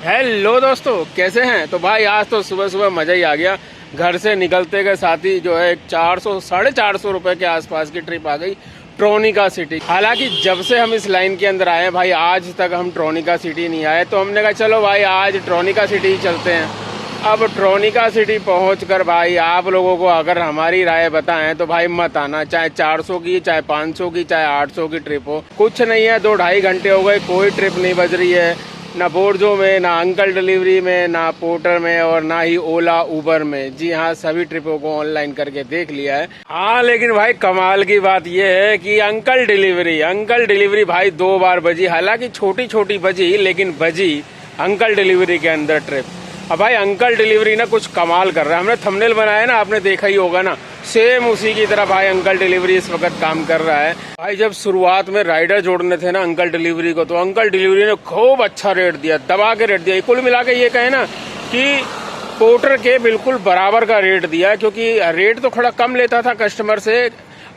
Hello दोस्तों, कैसे हैं? तो भाई आज तो सुबह सुबह मजा ही आ गया। घर से निकलते के साथ ही जो है 400-450 रुपए के आसपास की ट्रिप आ गई ट्रोनिका सिटी। हालांकि जब से हम इस लाइन के अंदर आए भाई आज तक हम ट्रोनिका सिटी नहीं आए, तो हमने कहा चलो भाई आज ट्रोनिका सिटी ही चलते हैं। अब ट्रोनिका सिटी पहुंचकर भाई आप लोगों को अगर हमारी राय बताएं तो भाई मत आना, चाहे 400 की, चाहे 500 की, चाहे 800 की ट्रिप हो, कुछ नहीं है। 2-2.5 घंटे हो गए, कोई ट्रिप नहीं बज रही है, ना बोर्जो में, ना अंकल डिलीवरी में, ना पोर्टर में, और ना ही ओला उबर में। जी हाँ, सभी ट्रिपों को ऑनलाइन करके देख लिया है। हाँ, लेकिन भाई कमाल की बात यह है कि अंकल डिलीवरी भाई 2 बार बजी। हालांकि छोटी छोटी बजी, लेकिन बजी अंकल डिलीवरी के अंदर ट्रिप। अब भाई अंकल डिलीवरी ना कुछ कमाल कर रहा है। हमने थंबनेल बनाया ना, आपने देखा ही होगा ना, सेम उसी की तरह भाई अंकल डिलीवरी इस वक्त काम कर रहा है। भाई जब शुरुआत में राइडर जोड़ने थे ना अंकल डिलीवरी को, तो अंकल डिलीवरी ने खूब अच्छा रेट दिया, दबा के रेट दिया। कुल मिला के ये कहे ना कि पोर्टर के बिल्कुल बराबर का रेट दिया, क्योंकि रेट तो थोड़ा कम लेता था कस्टमर से।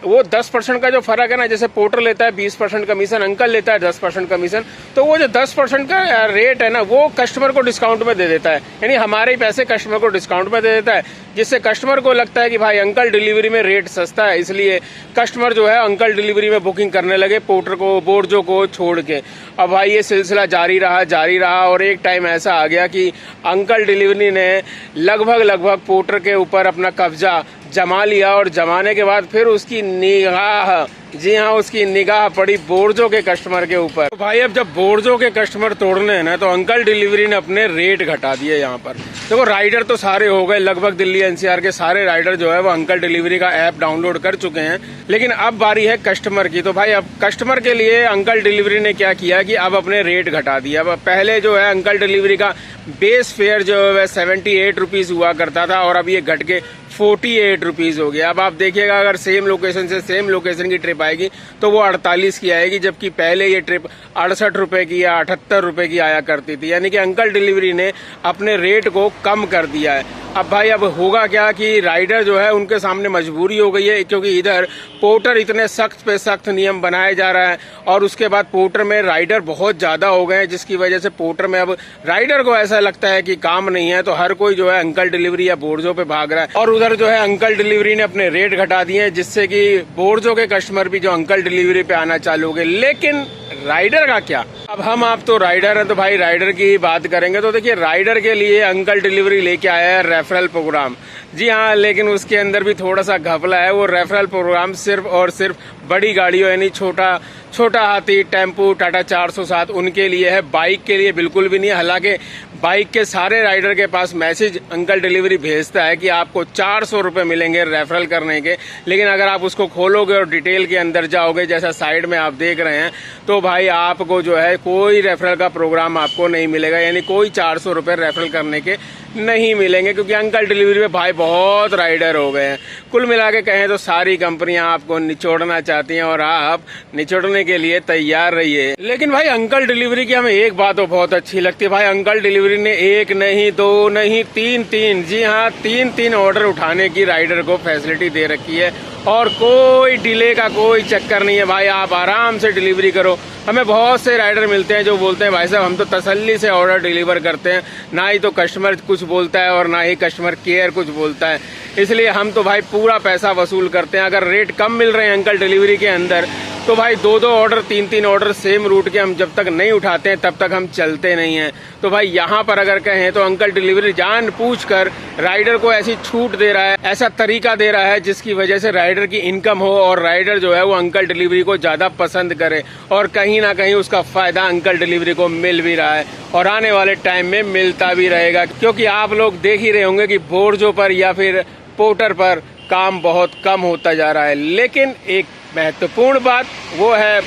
वो 10% का जो फर्क है ना, जैसे पोर्टर लेता है 20% कमीशन, अंकल लेता है 10% कमीशन, तो वो जो 10% का रेट है ना वो कस्टमर को डिस्काउंट में दे देता है। यानी हमारे ही पैसे कस्टमर को डिस्काउंट में दे देता है, जिससे कस्टमर को लगता है कि भाई अंकल डिलीवरी में रेट सस्ता है, इसलिए कस्टमर जो है अंकल डिलीवरी में बुकिंग करने लगे पोर्टर को, बोर्जो को छोड़ के। अब भाई ये सिलसिला जारी रहा और एक टाइम ऐसा आ गया कि अंकल डिलीवरी ने लगभग पोर्टर के ऊपर अपना कब्जा जमा लिया, और जमाने के बाद फिर उसकी निगाह, जी हाँ, उसकी निगाह पड़ी बोर्जो के कस्टमर के ऊपर। तो भाई अब जब बोर्जो के कस्टमर तोड़ने हैं ना, तो अंकल डिलीवरी ने अपने रेट घटा दिए यहाँ पर। देखो राइडर तो सारे हो गए, लगभग दिल्ली एनसीआर के सारे राइडर जो है वो अंकल डिलीवरी का ऐप डाउनलोड कर चुके हैं, लेकिन अब बारी है कस्टमर की। तो भाई अब कस्टमर के लिए अंकल डिलीवरी ने क्या किया कि अब अपने रेट घटा दिया। अब पहले जो है अंकल डिलीवरी का बेस फेयर जो है 78 रुपीज हुआ करता था, और अब ये घट के 48 रुपीज हो गया। अब आप देखिएगा अगर सेम लोकेशन से सेम लोकेशन की ट्रिप आएगी तो वो 48 की आएगी, जबकि पहले ये ट्रिप 68 रुपए की या 78 रुपए की आया करती थी। यानी कि अंकल डिलीवरी ने अपने रेट को कम कर दिया है। अब भाई अब होगा क्या कि राइडर जो है उनके सामने मजबूरी हो गई है, क्योंकि इधर पोर्टर इतने सख्त पे सख्त नियम बनाया जा रहा है, और उसके बाद पोर्टर में राइडर बहुत ज्यादा हो गए हैं, जिसकी वजह से पोर्टर में अब राइडर को ऐसा लगता है कि काम नहीं है, तो हर कोई जो है अंकल डिलीवरी या बोर्जो पे भाग रहा है। और उधर जो है अंकल डिलीवरी ने अपने रेट घटा दिए हैं, जिससे कि बोर्जो के कस्टमर भी जो अंकल डिलीवरी पे आना चालू हो गए। लेकिन राइडर का क्या? अब हम आप तो राइडर हैं, तो भाई राइडर की बात करेंगे। तो देखिए राइडर के लिए अंकल डिलीवरी लेके आया है रेफरल प्रोग्राम। जी हाँ, लेकिन उसके अंदर भी थोड़ा सा घपला है। वो रेफरल प्रोग्राम सिर्फ और सिर्फ बड़ी गाड़ियों, यानी छोटा हाथी, टेम्पू, टाटा 407 उनके लिए है, बाइक के लिए बिल्कुल भी नहीं है। हालांकि बाइक के सारे राइडर के पास मैसेज अंकल डिलीवरी भेजता है कि आपको 400 रुपए मिलेंगे रेफरल करने के, लेकिन अगर आप उसको खोलोगे और डिटेल के अंदर जाओगे, जैसा साइड में आप देख रहे हैं, तो भाई आपको जो है कोई रेफरल का प्रोग्राम आपको नहीं मिलेगा। यानी कोई 400 रुपए रेफरल करने के नहीं मिलेंगे, क्योंकि अंकल डिलीवरी में भाई बहुत राइडर हो गए हैं। कुल मिला के कहें तो सारी कंपनियां आपको निचोड़ना चाहती हैं, और आप निचोड़ने के लिए तैयार रहिए। लेकिन भाई अंकल डिलीवरी की हमें एक बात तो बहुत अच्छी लगती है। भाई अंकल डिलीवरी ने 1 नहीं 2 नहीं 3, जी हाँ 3 ऑर्डर उठाने की राइडर को फैसिलिटी दे रखी है, और कोई डिले का कोई चक्कर नहीं है। भाई आप आराम से डिलीवरी करो। हमें बहुत से राइडर मिलते हैं जो बोलते हैं भाई साहब हम तो तसल्ली से ऑर्डर डिलीवर करते हैं, ना ही तो कस्टमर कुछ बोलता है और ना ही कस्टमर केयर कुछ बोलता है, इसलिए हम तो भाई पूरा पैसा वसूल करते हैं। अगर रेट कम मिल रहे हैं अंकल डिलीवरी के अंदर, तो भाई 2 ऑर्डर 3 ऑर्डर सेम रूट के हम जब तक नहीं उठाते हैं तब तक हम चलते नहीं हैं। तो भाई यहाँ पर अगर कहें तो अंकल डिलीवरी जान पूछकर राइडर को ऐसी छूट दे रहा है, ऐसा तरीका दे रहा है जिसकी वजह से राइडर की इनकम हो, और राइडर जो है वो अंकल डिलीवरी को ज्यादा पसंद करे, और कहीं ना कहीं उसका फायदा अंकल डिलीवरी को मिल भी रहा है, और आने वाले टाइम में मिलता भी रहेगा। क्योंकि आप लोग देख ही रहे होंगे कि बोर्जो पर या फिर पोर्टर पर काम बहुत कम होता जा रहा है। लेकिन एक महत्वपूर्ण बात वो है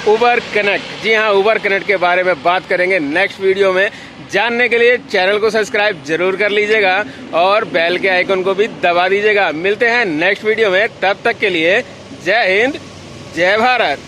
उबर कनेक्ट। जी हाँ, उबर कनेक्ट के बारे में बात करेंगे नेक्स्ट वीडियो में। जानने के लिए चैनल को सब्सक्राइब जरूर कर लीजिएगा, और बेल के आइकन को भी दबा दीजिएगा। मिलते हैं नेक्स्ट वीडियो में, तब तक के लिए जय हिंद, जय भारत।